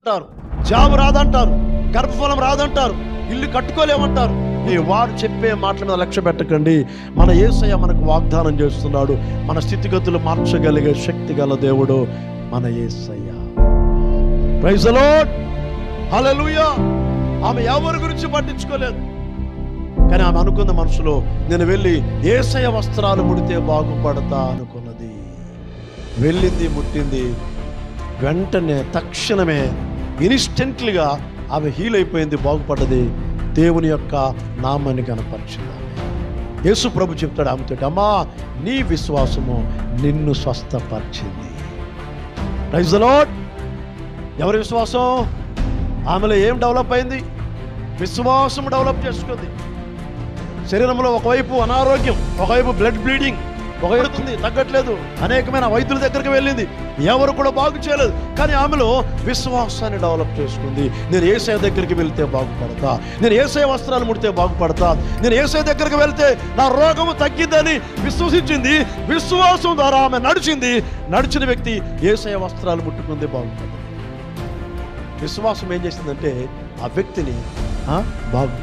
అంటారు, జాబ్ రాదంటారు, గర్భఫలం రాదంటారు, ఇల్లు కట్టుకోలేమంటారు. వారు చెప్పే మాటల మీద లక్ష్య పెట్టకండి. మన యేసయ్య మనకు వాగ్దానం చేస్తున్నాడు. మన స్థితిగతులు మార్చగలిగే శక్తి గల దేవుడు మన యేసయ్య. ప్రైజ్ ది లార్డ్, హల్లెలూయా. ఆమె ఎవరి గురించి పట్టించుకోలేదు, కానీ ఆమె అనుకున్న మనసులో, నేను వెళ్ళి యేసయ్య వస్త్రాలు ముడితే బాగుపడతా అనుకున్నది. వెళ్ళింది, ముట్టింది, వెంటనే తక్షణమే ఇన్స్టెంట్లీగా ఆమె హీల్ అయిపోయింది, బాగుపడ్డది. దేవుని యొక్క నామాన్ని కనపరిచింది. యేసు ప్రభు చెప్తాడు ఆమెతో, అమ్మా నీ విశ్వాసము నిన్ను స్వస్థపరిచింది. Praise the lord. ఎవరి విశ్వాసం? ఆమెలో ఏం డెవలప్ అయింది? విశ్వాసం డెవలప్ చేసుకుంది. శరీరంలో ఒకవైపు అనారోగ్యం, ఒకవైపు బ్లడ్ బ్లీడింగ్, ఒకవైపు తగ్గట్లేదు. అనేకమైన వైద్యుల దగ్గరికి వెళ్ళింది, ఎవరు కూడా బాగు చేయలేదు. కానీ ఆమెలో విశ్వాసాన్ని డెవలప్ చేసుకుంది. నేను యేసయ్య దగ్గరికి వెళ్తే బాగుపడతా, నేను యేసయ్య వస్త్రాలు ముడితే బాగుపడతా, నేను యేసయ్య దగ్గరికి వెళ్తే నా రోగము తగ్గిద్దని విశ్వసించింది. విశ్వాసం ద్వారా ఆమె నడిచింది. నడిచిన వ్యక్తి యేసయ్య వస్త్రాలు ముట్టుకుంది, బాగుపడింది. విశ్వాసం ఏం చేసిందంటే ఆ వ్యక్తిని బాగు